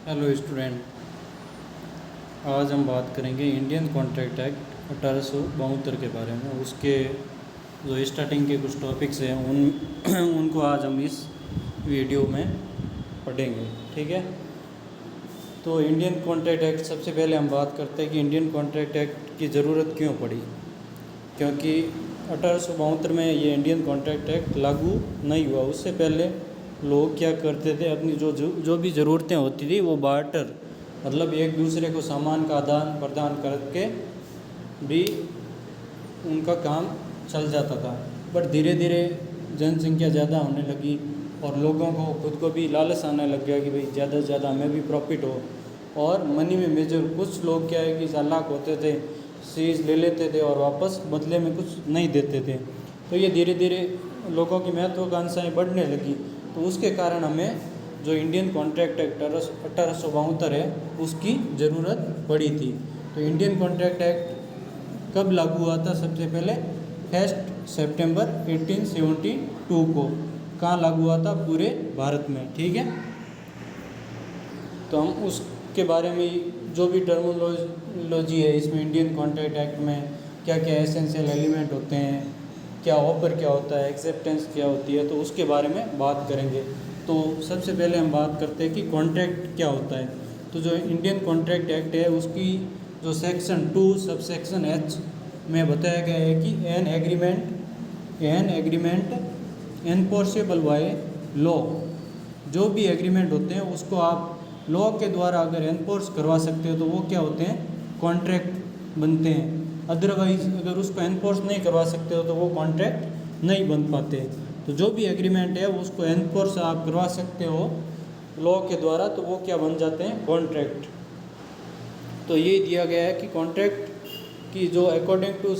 Hello student, आज हम बात करेंगे इंडियन कॉन्ट्रैक्ट एक्ट 1872 के बारे में। उसके जो स्टार्टिंग के कुछ टॉपिक्स हैं उनको आज हम इस वीडियो में पढ़ेंगे। ठीक है, तो इंडियन कॉन्ट्रैक्ट एक्ट, सबसे पहले हम बात करते हैं कि इंडियन कॉन्ट्रैक्ट एक्ट की ज़रूरत क्यों पड़ी। क्योंकि 1872 में ये इंडियन कॉन्ट्रैक्ट एक्ट लागू नहीं हुआ। उससे पहले लोग क्या करते थे, अपनी जो भी ज़रूरतें होती थी वो बार्टर, मतलब एक दूसरे को सामान का आदान प्रदान करके भी उनका काम चल जाता था। बट धीरे धीरे जनसंख्या ज़्यादा होने लगी और लोगों को खुद को भी लालच आने लग गया कि भाई ज़्यादा से ज़्यादा हमें भी प्रॉफिट हो। और मनी में मेजर, कुछ लोग क्या है कि चालाक होते थे, चीज़ ले लेते थे और वापस बदले में कुछ नहीं देते थे। तो ये धीरे धीरे लोगों की महत्वाकांक्षाएँ बढ़ने लगी। तो उसके कारण हमें जो इंडियन कॉन्ट्रैक्ट एक्ट 1872 है उसकी ज़रूरत पड़ी थी। तो इंडियन कॉन्ट्रैक्ट एक्ट कब लागू हुआ था? सबसे पहले 1 सितंबर 1872 को। कहाँ लागू हुआ था? पूरे भारत में। ठीक है, तो हम उसके बारे में जो भी टर्मिनोलॉजी है इसमें, इंडियन कॉन्ट्रैक्ट एक्ट में क्या क्या एसेंशियल एलिमेंट होते हैं, क्या ऑफर क्या होता है, एक्सेप्टेंस क्या होती है, तो उसके बारे में बात करेंगे। तो सबसे पहले हम बात करते हैं कि कॉन्ट्रैक्ट क्या होता है। तो जो इंडियन कॉन्ट्रैक्ट एक्ट है उसकी जो सेक्शन 2 सबसेक्शन H में बताया गया है कि an agreement enforceable by law. जो भी एग्रीमेंट होते हैं उसको आप लॉ के द्वारा अगर एनफोर्स करवा सकते हो तो वो क्या होते हैं? कॉन्ट्रैक्ट बनते हैं। अदरवाइज अगर उसको एनफोर्स नहीं करवा सकते हो तो वो कॉन्ट्रैक्ट नहीं बन पाते। तो जो भी एग्रीमेंट है उसको एनफोर्स आप करवा सकते हो लॉ के द्वारा, तो वो क्या बन जाते हैं? कॉन्ट्रैक्ट। तो ये दिया गया है कि कॉन्ट्रैक्ट की जो according to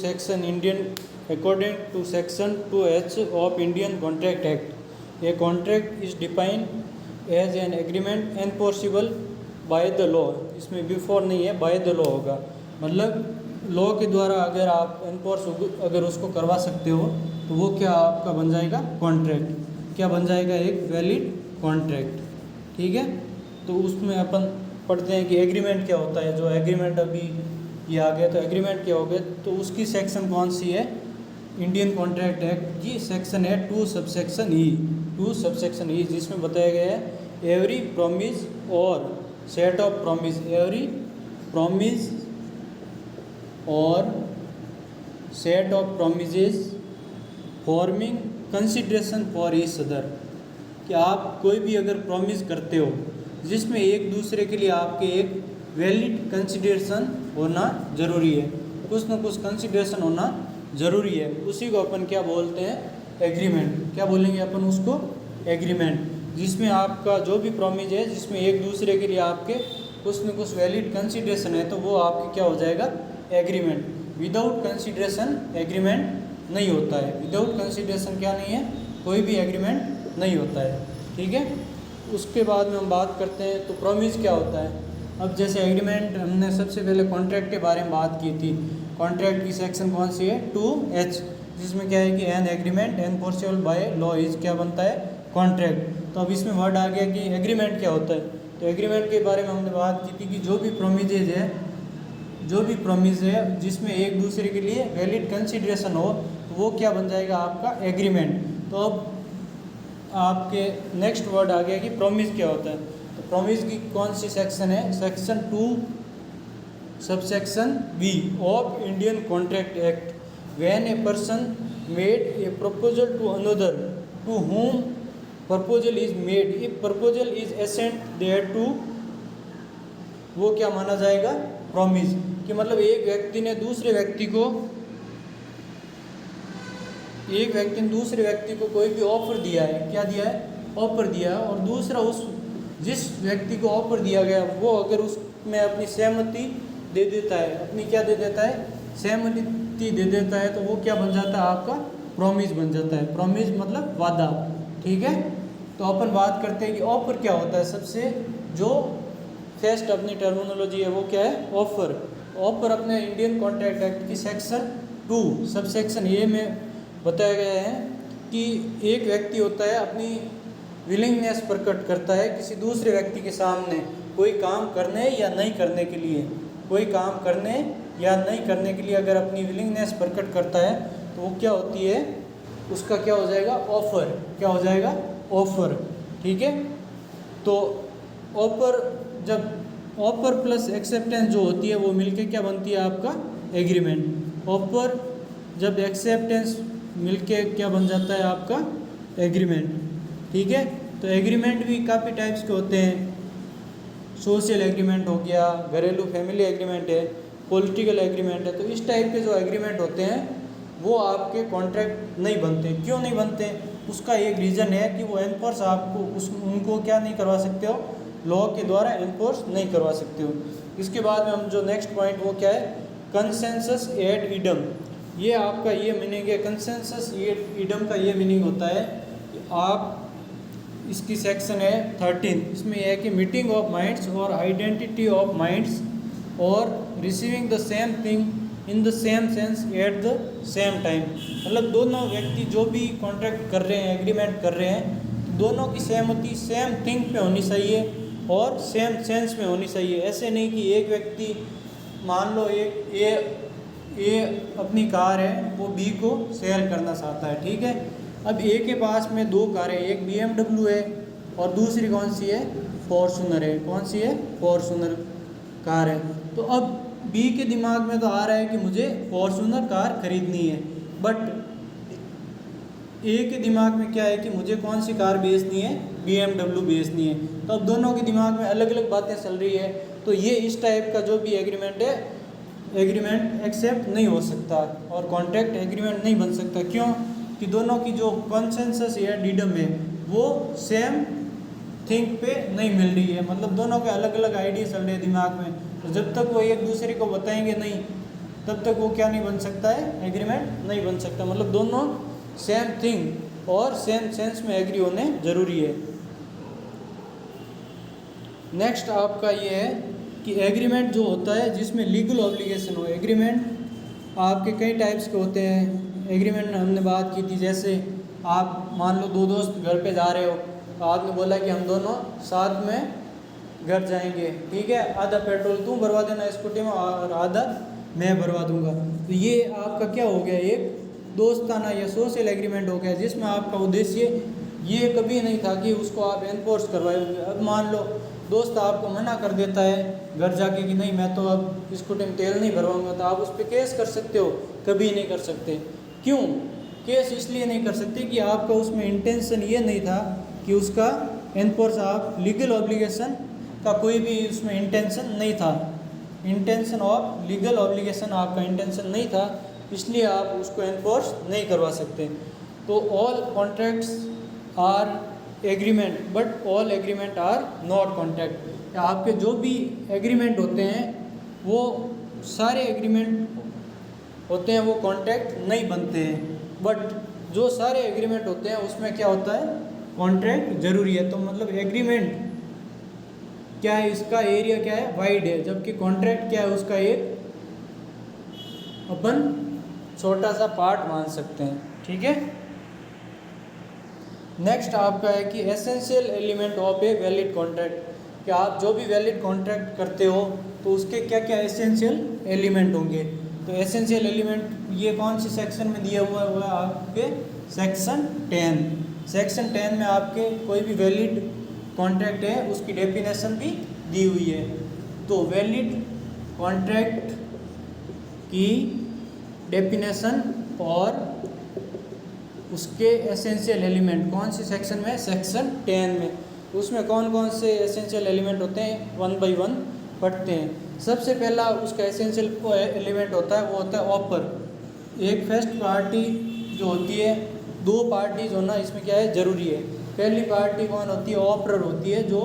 section 2H of Indian contract act, a contract is defined as an agreement enforceable by the law. इसमें बिफोर नहीं है, बाय द लॉ होगा। मतलब लॉ के द्वारा अगर आप एनफोर्स अगर उसको करवा सकते हो तो वो क्या आपका बन जाएगा? कॉन्ट्रैक्ट। क्या बन जाएगा? एक वैलिड कॉन्ट्रैक्ट। ठीक है, तो उसमें अपन पढ़ते हैं कि एग्रीमेंट क्या होता है। जो एग्रीमेंट अभी ये आ गया, तो एग्रीमेंट क्या हो गया, तो उसकी सेक्शन कौन सी है? इंडियन कॉन्ट्रैक्ट एक्ट की सेक्शन है 2 सबसेक्शन ई, जिसमें बताया गया है एवरी प्रॉमिस और set of promise, every promise और set of promises forming consideration for each other. कि आप कोई भी अगर प्रॉमिस करते हो जिसमें एक दूसरे के लिए आपके एक वैलिड कंसिडरेशन होना ज़रूरी है, कुछ ना कुछ कंसिडरेशन होना ज़रूरी है, उसी को अपन क्या बोलते हैं? एग्रीमेंट। क्या बोलेंगे अपन उसको? एग्रीमेंट। जिसमें आपका जो भी प्रॉमिस है जिसमें एक दूसरे के लिए आपके कुछ न कुछ वैलिड कंसिडरेशन है, तो वो आपके क्या हो जाएगा? एग्रीमेंट। विदाउट कंसिडरेशन एग्रीमेंट नहीं होता है। विदाउट कंसिडरेशन क्या नहीं है? कोई भी एग्रीमेंट नहीं होता है। ठीक है, उसके बाद में हम बात करते हैं तो प्रॉमिस क्या होता है। अब जैसे एग्रीमेंट, हमने सबसे पहले कॉन्ट्रैक्ट के बारे में बात की थी। कॉन्ट्रैक्ट की सेक्शन कौन सी है? 2H, जिसमें क्या है कि an agreement enforceable by law is क्या बनता है? कॉन्ट्रैक्ट। तो अब इसमें वर्ड आ गया कि एग्रीमेंट क्या होता है। तो एग्रीमेंट के बारे में हमने बात की थी कि जो भी प्रॉमिस है जिसमें एक दूसरे के लिए वैलिड कंसिडरेशन हो, तो वो क्या बन जाएगा? आपका एग्रीमेंट। तो अब आपके नेक्स्ट वर्ड आ गया कि प्रॉमिस क्या होता है। तो प्रॉमिस की कौन सी सेक्शन है? Section 2 subsection B of Indian contract act. When a person made a proposal to another to whom proposal is made, if proposal is assent there to, वो क्या माना जाएगा? प्रॉमिस। कि मतलब एक व्यक्ति ने दूसरे व्यक्ति को कोई भी ऑफर दिया है। क्या दिया है? ऑफर दिया है। और दूसरा उस जिस व्यक्ति को ऑफर दिया गया वो अगर उसमें अपनी सहमति दे देता है, अपनी क्या दे देता है? सहमति दे देता है, तो वो क्या बन जाता है? आपका प्रॉमिस बन जाता है। प्रॉमिस मतलब वादा। ठीक है, तो अपन बात करते हैं कि ऑफर क्या होता है। सबसे जो फर्स्ट अपनी टर्मिनोलॉजी है वो क्या है? ऑफर। ऑफर अपने इंडियन कॉन्ट्रैक्ट एक्ट की सेक्शन 2 सबसेक्शन ए में बताया गया है कि एक व्यक्ति होता है अपनी विलिंगनेस प्रकट करता है किसी दूसरे व्यक्ति के सामने कोई काम करने या नहीं करने के लिए, कोई काम करने या नहीं करने के लिए अगर अपनी विलिंगनेस प्रकट करता है तो वो क्या होती है, उसका क्या हो जाएगा, ऑफर, क्या हो जाएगा, ऑफर। ठीक है, तो ऑफर, जब ऑफर प्लस एक्सेप्टेंस जो होती है वो मिलके क्या बनती है आपका एग्रीमेंट। ऑफर जब एक्सेप्टेंस मिलके क्या बन जाता है आपका एग्रीमेंट। ठीक है, तो एग्रीमेंट भी काफ़ी टाइप्स के होते हैं, सोशल एग्रीमेंट हो गया, घरेलू फैमिली एग्रीमेंट है, पॉलिटिकल एग्रीमेंट है। तो इस टाइप के जो एग्रीमेंट होते हैं वो आपके कॉन्ट्रैक्ट नहीं बनते। क्यों नहीं बनते, उसका एक रीज़न है कि वो एनफोर्स आपको उनको क्या नहीं करवा सकते हो, लॉ के द्वारा एनफोर्स नहीं करवा सकते हो। इसके बाद में हम जो नेक्स्ट पॉइंट वो क्या है, कंसेंसस एड इडम। ये आपका ये मीनिंग है, कंसेंसस एड इडम का ये मीनिंग होता है कि आप, इसकी सेक्शन है 13, इसमें यह है कि मीटिंग ऑफ माइंड्स और आइडेंटिटी ऑफ माइंड्स और receiving the same thing in the same sense at the same time. मतलब दोनों व्यक्ति जो भी कॉन्ट्रैक्ट कर रहे हैं, एग्रीमेंट कर रहे हैं, दोनों की सहमति सेम थिंग पे होनी चाहिए और सेम सेंस में होनी चाहिए। ऐसे नहीं कि एक व्यक्ति, मान लो एक ए अपनी कार है, वो बी को सेल करना चाहता है। ठीक है, अब ए के पास में दो कारें, एक BMW है और दूसरी कौन सी है, फॉर्चूनर है। कौन सी है, फॉर्चूनर कार है। तो अब बी के दिमाग में तो आ रहा है कि मुझे फॉर्चूनर कार खरीदनी है, बट ए के दिमाग में क्या है कि मुझे कौन सी कार बेचनी है, BMW बेचनी है। तो अब दोनों के दिमाग में अलग अलग बातें चल रही है। तो ये इस टाइप का जो भी एग्रीमेंट है, एग्रीमेंट एक्सेप्ट नहीं हो सकता और कॉन्ट्रैक्ट एग्रीमेंट नहीं बन सकता। क्यों कि दोनों की जो कंसेंसस या डिडम है वो सेम थिंग पे नहीं मिल रही है। मतलब दोनों के अलग अलग आइडिया चल रहे हैं दिमाग में। तो जब तक वो एक दूसरे को बताएंगे नहीं, तब तक वो क्या नहीं बन सकता है, एग्रीमेंट नहीं बन सकता। मतलब दोनों सेम थिंग और सेम सेंस में एग्री होने ज़रूरी है। नेक्स्ट आपका ये है कि एग्रीमेंट जो होता है जिसमें लीगल ऑब्लिगेशन हो। एग्रीमेंट आपके कई टाइप्स के होते हैं। एग्रीमेंट हमने बात की थी, जैसे आप मान लो दो दोस्त घर पे जा रहे हो, तो आपने बोला कि हम दोनों साथ में घर जाएंगे। ठीक है, आधा पेट्रोल तू भरवा देना स्कूटी में और आधा मैं भरवा दूंगा। तो ये आपका क्या हो गया, एक दोस्ताना या सोशल एग्रीमेंट हो गया, जिसमें आपका उद्देश्य ये कभी नहीं था कि उसको आप एनफोर्स करवाएंगे। अब मान लो दोस्त आपको मना कर देता है घर जाके कि नहीं मैं तो अब स्कूटी में तेल नहीं भरवाऊंगा, तो आप उस पर केस कर सकते हो, कभी नहीं कर सकते। क्यों केस इसलिए नहीं कर सकते कि आपका उसमें इंटेंशन ये नहीं था कि उसका एनफोर्स, आप लीगल ऑब्लिगेशन का कोई भी उसमें इंटेंशन नहीं था। इंटेंशन ऑफ लीगल ऑब्लिगेशन आपका इंटेंशन नहीं था, इसलिए आप उसको एनफोर्स नहीं करवा सकते। तो all contracts are agreement but all agreement are not contract. आपके जो भी एग्रीमेंट होते हैं वो सारे एग्रीमेंट होते हैं वो कॉन्ट्रैक्ट नहीं बनते हैं, बट जो सारे एग्रीमेंट होते हैं उसमें क्या होता है, कॉन्ट्रैक्ट जरूरी है। तो मतलब एग्रीमेंट क्या है, इसका एरिया क्या है, वाइड है, जबकि कॉन्ट्रैक्ट क्या है, उसका एक अपन छोटा सा पार्ट मान सकते हैं। ठीक है, नेक्स्ट आपका है कि essential element of A valid contract, कि आप जो भी वैलिड कॉन्ट्रैक्ट करते हो तो उसके क्या क्या एसेंशियल एलिमेंट होंगे। तो एसेंशियल एलिमेंट ये कौन सी सेक्शन में दिया हुआ है, वो है आपके सेक्शन 10। सेक्शन 10 में आपके कोई भी वैलिड कॉन्ट्रैक्ट है उसकी डेफिनेशन भी दी हुई है। तो वैलिड कॉन्ट्रैक्ट की डेफिनेशन और उसके एसेंशियल एलिमेंट कौन सी सेक्शन में, सेक्शन 10 में। उसमें कौन कौन से एसेंशियल एलिमेंट होते हैं, 1 बाय 1 पढ़ते हैं। सबसे पहला उसका एसेंशियल एलिमेंट होता है वो होता है ऑफर। एक फर्स्ट पार्टी जो होती है, दो पार्टीज होना इसमें क्या है, ज़रूरी है। पहली पार्टी कौन होती है, ऑफरर होती है जो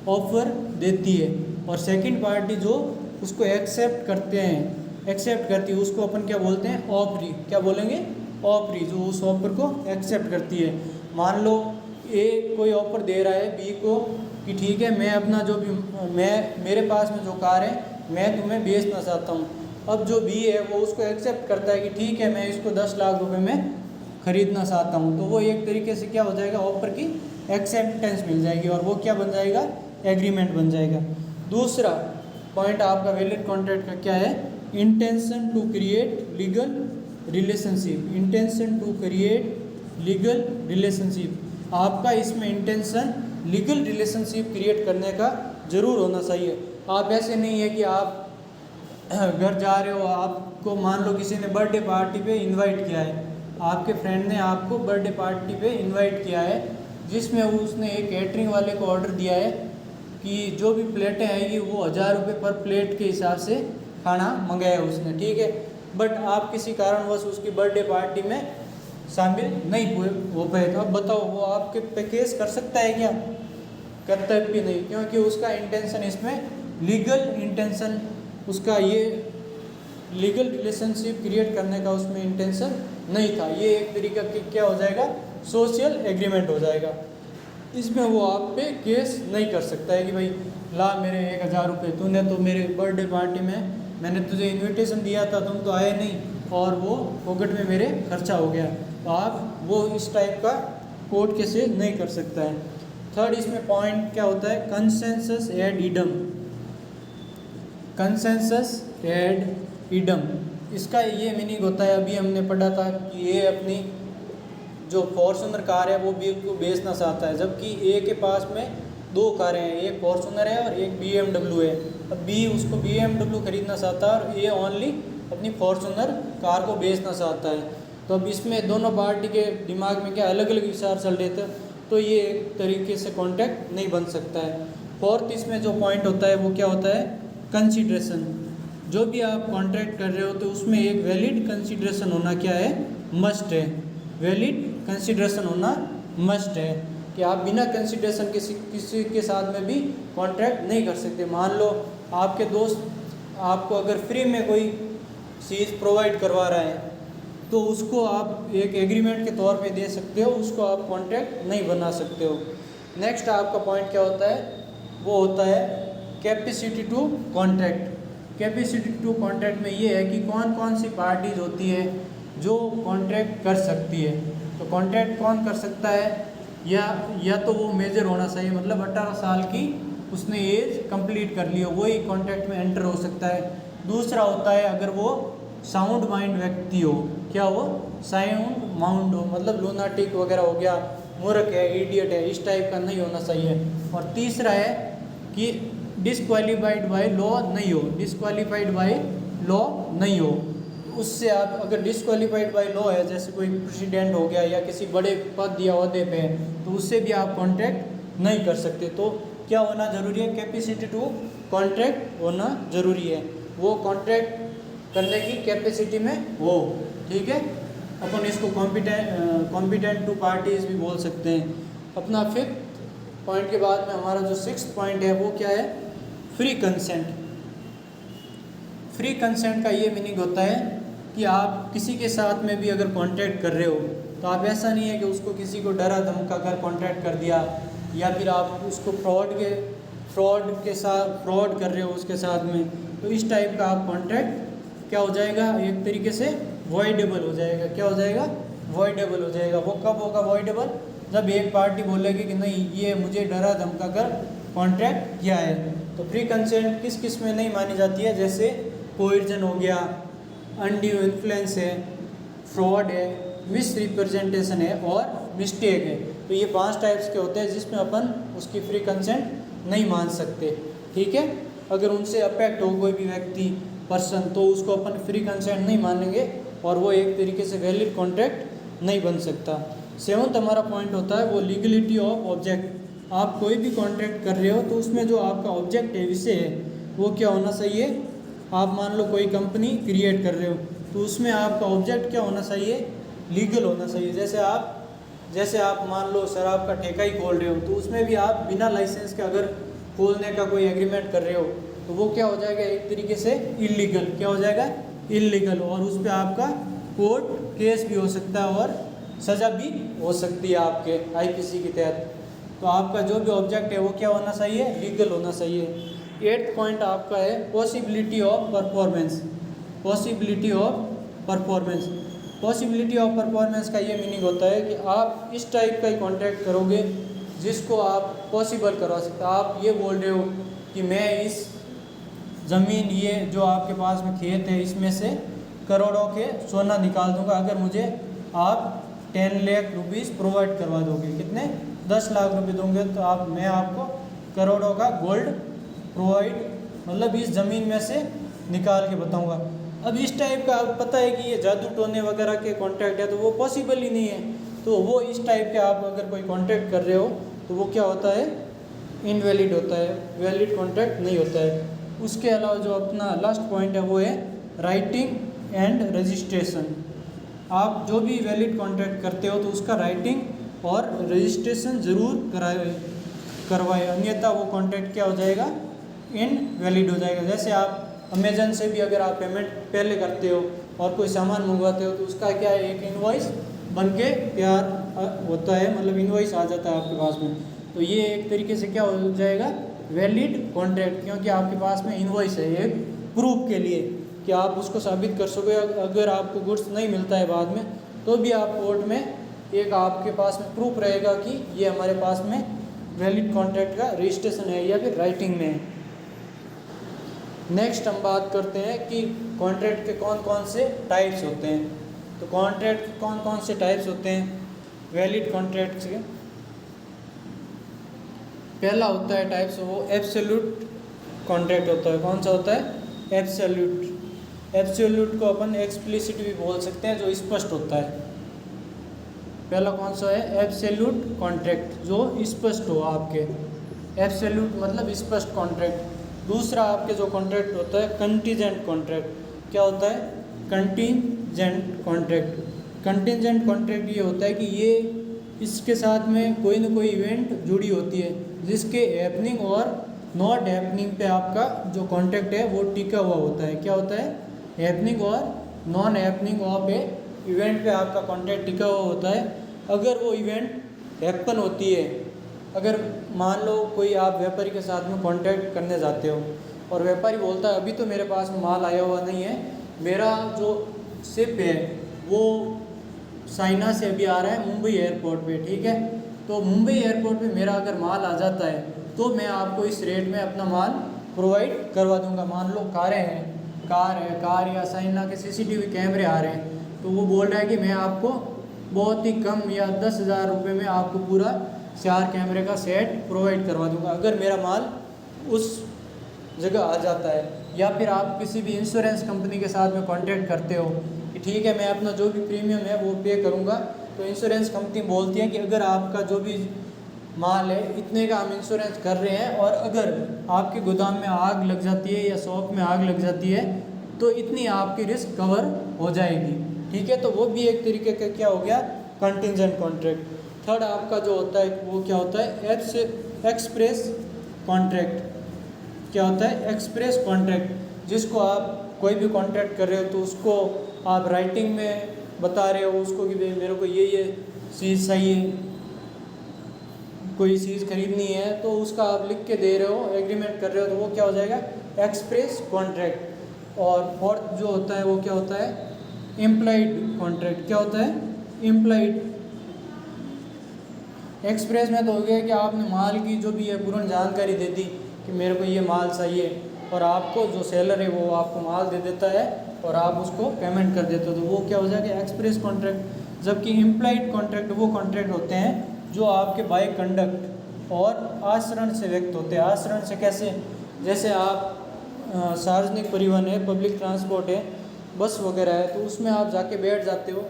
ऑफर देती है, और सेकंड पार्टी जो उसको एक्सेप्ट करते हैं, एक्सेप्ट करती है, उसको अपन क्या बोलते हैं, ऑफरी। क्या बोलेंगे, ऑफरी, जो उस ऑफर को एक्सेप्ट करती है। मान लो ए कोई ऑफर दे रहा है बी को कि ठीक है मैं अपना जो भी मेरे पास में जो कार है मैं तुम्हें बेचना चाहता हूँ। अब जो बी है वो उसको एक्सेप्ट करता है कि ठीक है मैं इसको 10 लाख रुपए में ख़रीदना चाहता हूँ। तो वो एक तरीके से क्या हो जाएगा, ऑफर की एक्सेप्टेंस मिल जाएगी और वो क्या बन जाएगा, एग्रीमेंट बन जाएगा। दूसरा पॉइंट आपका वैलिड कॉन्ट्रैक्ट का क्या है, intention to create legal relationship, intention to create legal relationship. आपका इसमें इंटेंशन लीगल रिलेशनशिप क्रिएट करने का ज़रूर होना चाहिए। आप ऐसे नहीं है कि आप घर जा रहे हो, आपको मान लो किसी ने बर्थडे पार्टी पे इनवाइट किया है, आपके फ्रेंड ने आपको बर्थडे पार्टी पे इनवाइट किया है, जिसमें उसने एक कैटरिंग वाले को ऑर्डर दिया है कि जो भी प्लेटें आएगी वो 1000 रुपये पर प्लेट के हिसाब से खाना मंगाया उसने, ठीक है। बट आप किसी कारणवश उसकी बर्थडे पार्टी में शामिल नहीं हो पाए, तो अब बताओ वो आपके पे केस कर सकता है क्या, कर्तव्य नहीं, क्योंकि उसका इंटेंशन इसमें लीगल इंटेंशन, उसका ये लीगल रिलेशनशिप क्रिएट करने का उसमें इंटेंशन नहीं था। ये एक तरीका की क्या हो जाएगा, सोशल एग्रीमेंट हो जाएगा। इसमें वो आप पे केस नहीं कर सकता है कि भाई ला मेरे 1000 रुपये, तूने तो मेरे बर्थडे पार्टी में मैंने तुझे इनविटेशन दिया था, तुम तो आए नहीं और वो पॉकेट में मेरे खर्चा हो गया, तो आप वो इस टाइप का कोर्ट केस नहीं कर सकता है। थर्ड इसमें पॉइंट क्या होता है, consensus ad idem, consensus ad idem. इसका ये मीनिंग होता है, अभी हमने पढ़ा था कि ये अपनी जो फॉर्च्यूनर कार है वो बी को बेचना चाहता है, जबकि ए के पास में 2 कारें हैं, एक फॉर्च्यूनर है और एक BMW है। अब बी उसको BMW खरीदना चाहता है और ए ओनली अपनी फॉर्च्यूनर कार को बेचना चाहता है। तो अब इसमें दोनों पार्टी के दिमाग में क्या अलग अलग विचार चल रहे थे, तो ये एक तरीके से कॉन्ट्रैक्ट नहीं बन सकता है। फोर्थ इसमें जो पॉइंट होता है वो क्या होता है, कंसिडरेशन। जो भी आप कॉन्ट्रैक्ट कर रहे हो तो उसमें एक वैलिड कंसिडरेशन होना क्या है, मस्ट है, वैलिड कंसिडरेशन होना मस्ट है, कि आप बिना कंसिडरेशन किसी के साथ में भी कॉन्ट्रैक्ट नहीं कर सकते। मान लो आपके दोस्त आपको अगर फ्री में कोई चीज़ प्रोवाइड करवा रहा है तो उसको आप एक एग्रीमेंट के तौर पे दे सकते हो, उसको आप कॉन्ट्रैक्ट नहीं बना सकते हो। नेक्स्ट आपका पॉइंट क्या होता है, वो होता है capacity to contract. Capacity to contract में ये है कि कौन कौन सी पार्टीज होती है जो कॉन्ट्रैक्ट कर सकती है। तो कॉन्ट्रैक्ट कौन कर सकता है, या तो वो मेजर होना चाहिए, मतलब 18 साल की उसने एज कंप्लीट कर ली हो, वही कॉन्ट्रैक्ट में एंटर हो सकता है। दूसरा होता है अगर वो साउंड माइंड व्यक्ति हो, क्या वो साउंड माउंड हो, मतलब लूनाटिक वगैरह हो गया, मूर्ख है, इडियट है, इस टाइप का नहीं होना चाहिए। और तीसरा है कि डिसक्वालीफाइड बाय लॉ नहीं हो, डिसक्वालीफाइड बाय लॉ नहीं हो। उससे आप अगर डिसक्वालीफाइड बाय लॉ है, जैसे कोई प्रेसिडेंट हो गया या किसी बड़े पद या ओहदे पे है, तो उससे भी आप कॉन्ट्रैक्ट नहीं कर सकते। तो क्या होना ज़रूरी है, कैपेसिटी टू कॉन्ट्रैक्ट होना ज़रूरी है, वो कॉन्ट्रैक्ट करने की कैपेसिटी में हो, ठीक है। अपन इसको कॉम्पिटेंट टू पार्टीज भी बोल सकते हैं। अपना फिफ्थ पॉइंट के बाद में हमारा जो सिक्स्थ पॉइंट है वो क्या है, फ्री कंसेंट। फ्री कंसेंट का ये मीनिंग होता है कि आप किसी के साथ में भी अगर कॉन्ट्रैक्ट कर रहे हो तो आप ऐसा नहीं है कि उसको किसी को डरा धमका कर कॉन्ट्रैक्ट कर दिया, या फिर आप उसको फ्रॉड कर रहे हो उसके साथ में, तो इस टाइप का आप कॉन्ट्रैक्ट क्या हो जाएगा, एक तरीके से वॉइडेबल हो जाएगा। क्या हो जाएगा, वॉइडेबल हो जाएगा। वो कब होगा वॉइडेबल, जब एक पार्टी बोलेगी कि नहीं ये मुझे डरा धमका कर कॉन्ट्रैक्ट किया है। तो फ्री कंसेंट किस किस में नहीं मानी जाती है, जैसे कोएर्जन हो गया, अनड्यू इन्फ्लुएंस है, फ्रॉड है, मिस रिप्रेजेंटेशन है और मिस्टेक है। तो ये 5 टाइप्स के होते हैं जिसमें अपन उसकी फ्री कंसेंट नहीं मान सकते, ठीक है। अगर उनसे अफेक्ट हो कोई भी व्यक्ति पर्सन तो उसको अपन फ्री कंसेंट नहीं मानेंगे और वो एक तरीके से वैलिड कॉन्ट्रैक्ट नहीं बन सकता। 7th हमारा पॉइंट होता है वो लीगलिटी ऑफ ऑब्जेक्ट। आप कोई भी कॉन्ट्रैक्ट कर रहे हो तो उसमें जो आपका ऑब्जेक्ट है, विषय है, वो क्या होना चाहिए। आप मान लो कोई कंपनी क्रिएट कर रहे हो तो उसमें आपका ऑब्जेक्ट क्या होना चाहिए, लीगल होना चाहिए। जैसे आप मान लो शराब का ठेका ही खोल रहे हो तो उसमें भी आप बिना लाइसेंस के अगर खोलने का कोई एग्रीमेंट कर रहे हो तो वो क्या हो जाएगा, एक तरीके से इलीगल। क्या हो जाएगा, इलीगल। और उस पर आपका कोर्ट केस भी हो सकता है और सज़ा भी हो सकती है आपके IPC के तहत। तो आपका जो भी ऑब्जेक्ट है वो क्या होना चाहिए, लीगल होना चाहिए। 8th पॉइंट आपका है possibility of performance. Possibility of performance, possibility of performance का ये मीनिंग होता है कि आप इस टाइप का ही कॉन्ट्रैक्ट करोगे जिसको आप पॉसिबल करवा सकते हो। आप ये बोल रहे हो कि मैं इस ज़मीन, ये जो आपके पास में खेत है, इसमें से करोड़ों के सोना निकाल दूंगा अगर मुझे आप 10 लाख रुपीज़ प्रोवाइड करवा दोगे। कितने? 10 लाख रुपए दोगे तो मैं आपको करोड़ों का गोल्ड प्रोवाइड, मतलब इस ज़मीन में से निकाल के बताऊंगा। अब इस टाइप का आप पता है कि ये जादू टोने वगैरह के कॉन्ट्रैक्ट है, तो वो पॉसिबल ही नहीं है। तो वो इस टाइप के आप अगर कोई कॉन्ट्रैक्ट कर रहे हो तो वो क्या होता है? इनवैलिड होता है, वैलिड कॉन्ट्रैक्ट नहीं होता है। उसके अलावा जो अपना लास्ट पॉइंट है वो है राइटिंग एंड रजिस्ट्रेशन। आप जो भी वैलिड कॉन्ट्रैक्ट करते हो तो उसका राइटिंग और रजिस्ट्रेशन ज़रूर करवाए, अन्यथा वो कॉन्ट्रैक्ट क्या हो जाएगा? इनवैलिड हो जाएगा। जैसे आप अमेजन से भी अगर आप पेमेंट पहले करते हो और कोई सामान मंगवाते हो तो उसका क्या है? एक इनवॉइस बन के तैयार होता है, मतलब इनवॉइस आ जाता है आपके पास में। तो ये एक तरीके से क्या हो जाएगा? वैलिड कॉन्ट्रैक्ट, क्योंकि आपके पास में इनवॉइस है एक प्रूफ के लिए कि आप उसको साबित कर सकोगे। अगर आपको गुड्स नहीं मिलता है बाद में तो भी आप कोर्ट में एक आपके पास में प्रूफ रहेगा कि ये हमारे पास में वैलिड कॉन्ट्रैक्ट का रजिस्ट्रेशन है या फिर राइटिंग में है। नेक्स्ट हम बात करते हैं कि कॉन्ट्रैक्ट के कौन कौन से टाइप्स होते हैं। तो कॉन्ट्रैक्ट के कौन कौन से टाइप्स होते हैं वैलिड कॉन्ट्रैक्ट के? पहला होता है टाइप्स, वो एब्सोल्यूट कॉन्ट्रैक्ट होता है। कौन सा होता है? एब्सोल्यूट। एब्सोल्यूट को अपन एक्सप्लिसिट भी बोल सकते हैं, जो स्पष्ट होता है। पहला कौन सा है? एब्सोल्यूट कॉन्ट्रैक्ट, जो स्पष्ट हो आपके। एब्सोल्यूट मतलब स्पष्ट कॉन्ट्रैक्ट। दूसरा आपके जो कॉन्ट्रैक्ट होता है कंटीजेंट कॉन्ट्रैक्ट। क्या होता है? Contingent contract. कंटीजेंट कॉन्ट्रैक्ट ये होता है कि ये इसके साथ में कोई ना कोई इवेंट जुड़ी होती है जिसके हैपनिंग और नॉट हैपनिंग पे आपका जो कॉन्ट्रैक्ट है वो टिका हुआ होता है। क्या होता है? हैपनिंग और non happening of A event पे आपका कॉन्ट्रैक्ट टिका हुआ होता है। अगर वो इवेंट हैपन होती है, अगर मान लो कोई आप व्यापारी के साथ में कॉन्ट्रैक्ट करने जाते हो और व्यापारी बोलता है अभी तो मेरे पास माल आया हुआ नहीं है, मेरा जो शिप है वो चाइना से अभी आ रहा है मुंबई एयरपोर्ट पे, ठीक है। तो मुंबई एयरपोर्ट पे मेरा अगर माल आ जाता है तो मैं आपको इस रेट में अपना माल प्रोवाइड करवा दूंगा। मान लो कारें हैं, कार या चाइना के सीसीटीवी कैमरे आ रहे हैं, तो वो बोल रहा है कि मैं आपको बहुत ही कम या 10,000 रुपये में आपको पूरा 4 कैमरे का सेट प्रोवाइड करवा दूंगा अगर मेरा माल उस जगह आ जाता है। या फिर आप किसी भी इंश्योरेंस कंपनी के साथ में कॉन्ट्रैक्ट करते हो कि ठीक है मैं अपना जो भी प्रीमियम है वो पे करूँगा, तो इंश्योरेंस कंपनी बोलती है कि अगर आपका जो भी माल है इतने का हम इंश्योरेंस कर रहे हैं और अगर आपके गोदाम में आग लग जाती है या शॉप में आग लग जाती है तो इतनी आपकी रिस्क कवर हो जाएगी, ठीक है। तो वो भी एक तरीके का क्या हो गया? Contingent contract. थर्ड आपका जो होता है वो क्या होता है? Express contract. क्या होता है? एक्सप्रेस कॉन्ट्रैक्ट, जिसको आप कोई भी कॉन्ट्रैक्ट कर रहे हो तो उसको आप राइटिंग में बता रहे हो उसको कि भाई मेरे को ये चीज़ चाहिए, कोई चीज़ खरीदनी है तो उसका आप लिख के दे रहे हो, एग्रीमेंट कर रहे हो, तो वो क्या हो जाएगा? Express contract. और फोर्थ जो होता है वो क्या होता है? Implied contract. क्या होता है? इम्प्लाइड। एक्सप्रेस में तो हो गया कि आपने माल की जो भी है पूर्ण जानकारी दे दी कि मेरे को ये माल चाहिए और आपको जो सेलर है वो आपको माल दे देता है और आप उसको पेमेंट कर देते हो, तो वो क्या हो जाएगा? Express contract. जबकि इम्प्लाइड कॉन्ट्रैक्ट वो कॉन्ट्रैक्ट होते हैं जो आपके बाय कंडक्ट और आचरण से व्यक्त होते हैं। आचरण से कैसे? जैसे आप सार्वजनिक परिवहन है, पब्लिक ट्रांसपोर्ट है, बस वगैरह है, तो उसमें आप जाके बैठ जाते हो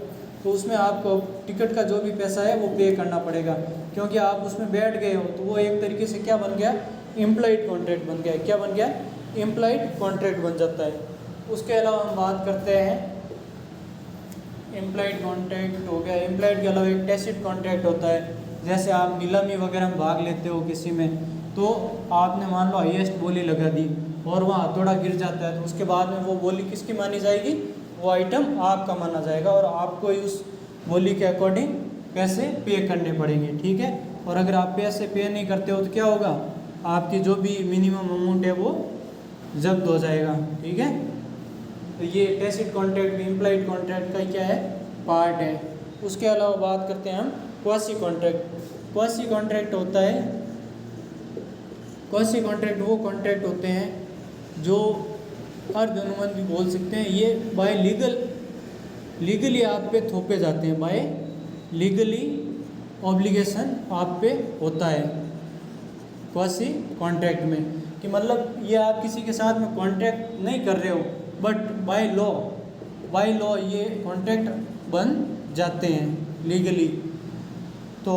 तो उसमें आपको टिकट का जो भी पैसा है वो पे करना पड़ेगा क्योंकि आप उसमें बैठ गए हो। तो वो एक तरीके से क्या बन गया? इम्प्लाइड कॉन्ट्रैक्ट बन गया। क्या बन गया? इम्प्लाइड कॉन्ट्रैक्ट बन जाता है। उसके अलावा हम बात करते हैं, इम्प्लाइड कॉन्ट्रैक्ट हो गया। इम्प्लाइड के अलावा एक टैसिट कॉन्ट्रैक्ट होता है। जैसे आप नीलामी वगैरह में भाग लेते हो किसी में, तो आपने मान लो हाईएस्ट बोली लगा दी और वहाँ हथौड़ा गिर जाता है, तो उसके बाद में वो बोली किसकी मानी जाएगी? वो आइटम आपका माना जाएगा और आपको उस बोली के अकॉर्डिंग पैसे पे करने पड़ेंगे, ठीक है। और अगर आप पैसे पे नहीं करते हो तो क्या होगा? आपकी जो भी मिनिमम अमाउंट है वो जब्त हो जाएगा, ठीक है। तो ये टैसिट कॉन्ट्रैक्ट भी इम्प्लाइड कॉन्ट्रैक्ट का क्या है? पार्ट है। उसके अलावा बात करते हैं हम क्वासी कॉन्ट्रैक्ट। क्वासी कॉन्ट्रैक्ट होता है, क्वासी कॉन्ट्रैक्ट वो कॉन्ट्रैक्ट होते हैं जो अर्ध अनुबंध भी बोल सकते हैं, ये बाय लीगली आप पे थोपे जाते हैं, बाय लीगली ऑब्लिगेशन आप पे होता है क्वासी कॉन्ट्रैक्ट में, कि मतलब ये आप किसी के साथ में कॉन्ट्रैक्ट नहीं कर रहे हो, बट बाय लॉ ये कॉन्ट्रैक्ट बन जाते हैं लीगली। तो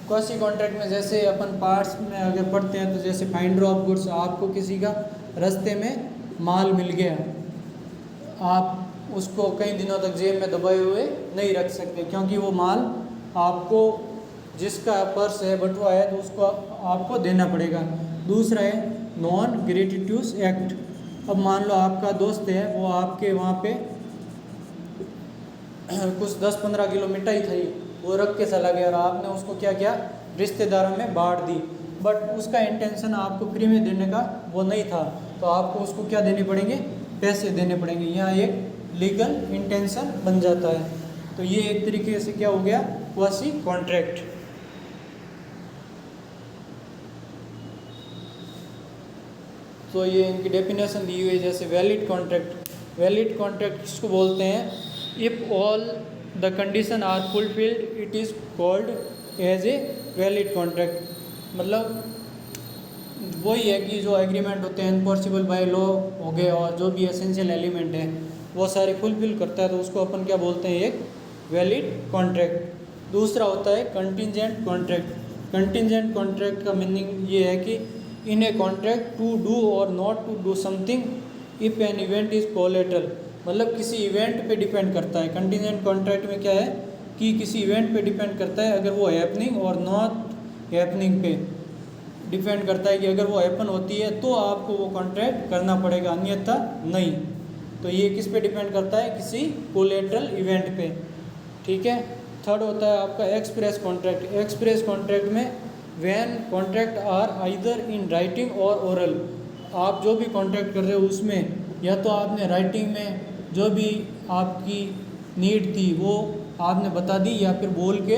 क्वासी कॉन्ट्रैक्ट में जैसे अपन पार्ट्स में अगर पढ़ते हैं तो जैसे फाइंडर ऑफ गुड्स, आपको किसी का रास्ते में माल मिल गया, आप उसको कई दिनों तक जेब में दबाए हुए नहीं रख सकते, क्योंकि वो माल आपको जिसका पर्स है बटुआ है तो उसको आपको देना पड़ेगा। दूसरा है नॉन ग्रेटिट्यूस एक्ट। अब मान लो आपका दोस्त है, वो आपके वहाँ पे कुछ 10-15 किलो मिठाई थी, वो रख के चला गया और आपने उसको क्या किया, रिश्तेदारों में बांट दी, बट उसका इंटेंशन आपको फ्री में देने का वो नहीं था, तो आपको उसको क्या देने पड़ेंगे, पैसे देने पड़ेंगे। यहाँ एक लीगल इंटेंशन बन जाता है। तो ये एक तरीके से क्या हो गया, क्वासी कॉन्ट्रैक्ट। तो ये इनकी डेफिनेशन दी हुई है, जैसे वैलिड कॉन्ट्रैक्ट किसको बोलते हैं, if all the condition are fulfilled it is called as a valid contract. मतलब वही है कि जो एग्रीमेंट होते हैं एनफोर्सेबल बाय लॉ हो गए, और जो भी एसेंशियल एलिमेंट है वो सारे फुलफिल करता है, तो उसको अपन क्या बोलते हैं, एक वैलिड कॉन्ट्रैक्ट। दूसरा होता है कंटिजेंट कॉन्ट्रैक्ट का मीनिंग ये है कि in a contract to do और not to do something if an event is collateral, मतलब किसी इवेंट पे डिपेंड करता है। कंटिजेंट कॉन्ट्रैक्ट में क्या है कि किसी इवेंट पे डिपेंड करता है, अगर वो हैपनिंग और नॉट हैपनिंग पे डिपेंड करता है, कि अगर वो हैपन होती है तो आपको वो कॉन्ट्रैक्ट करना पड़ेगा, अन्यथा नहीं। तो ये किस पे डिपेंड करता है, किसी कोलेटरल इवेंट पे, ठीक है। थर्ड होता है आपका एक्सप्रेस कॉन्ट्रैक्ट में when contract are either in writing और ओरल, आप जो भी कॉन्ट्रैक्ट कर रहे हो उसमें या तो आपने राइटिंग में जो भी आपकी नीड थी वो आपने बता दी, या फिर बोल के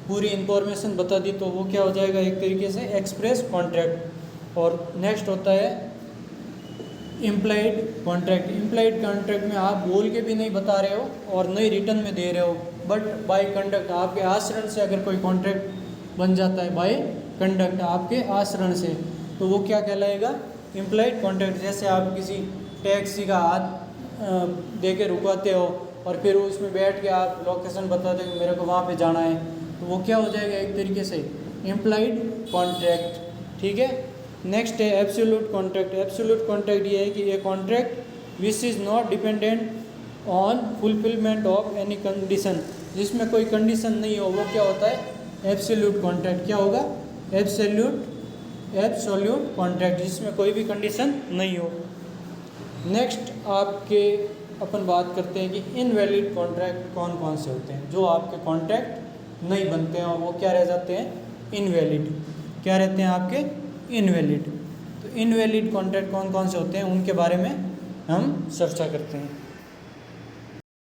पूरी इंफॉर्मेशन बता दी, तो वो क्या हो जाएगा, एक तरीके से एक्सप्रेस कॉन्ट्रैक्ट। और नेक्स्ट होता है इम्प्लाइड कॉन्ट्रैक्ट में आप बोल के भी नहीं बता रहे हो और नहीं रिटर्न में दे रहे हो, बट बाय कंडक्ट, आपके आचरण से अगर कोई कॉन्ट्रैक्ट बन जाता है बाय कंडक्ट, आपके आचरण से, तो वो क्या कहलाएगा, इम्प्लाइड कॉन्ट्रैक्ट। जैसे आप किसी टैक्सी का हाथ दे के रुकाते हो और फिर उसमें बैठ के आप लोकेशन बताते हो कि मेरे को वहाँ पे जाना है, तो वो क्या हो जाएगा, एक तरीके से इम्प्लाइड कॉन्ट्रैक्ट, ठीक है। नेक्स्ट है एब्सोल्यूट कॉन्ट्रैक्ट ये है कि ये contract which is not dependent on fulfilment of any condition, जिसमें कोई कंडीशन नहीं हो, वो क्या होता है, एब्सोल्यूट कॉन्ट्रैक्ट। क्या होगा, एब्सोल्यूट कॉन्ट्रैक्ट, जिसमें कोई भी कंडीशन नहीं हो। नेक्स्ट आपके अपन बात करते हैं कि इनवैलिड कॉन्ट्रैक्ट कौन कौन से होते हैं, जो आपके कॉन्ट्रैक्ट नहीं बनते हैं और वो क्या रह जाते हैं, इनवैलिड, क्या रहते हैं आपके, इनवैलिड। तो इनवैलिड कॉन्ट्रैक्ट कौन कौन से होते हैं, उनके बारे में हम चर्चा करते हैं।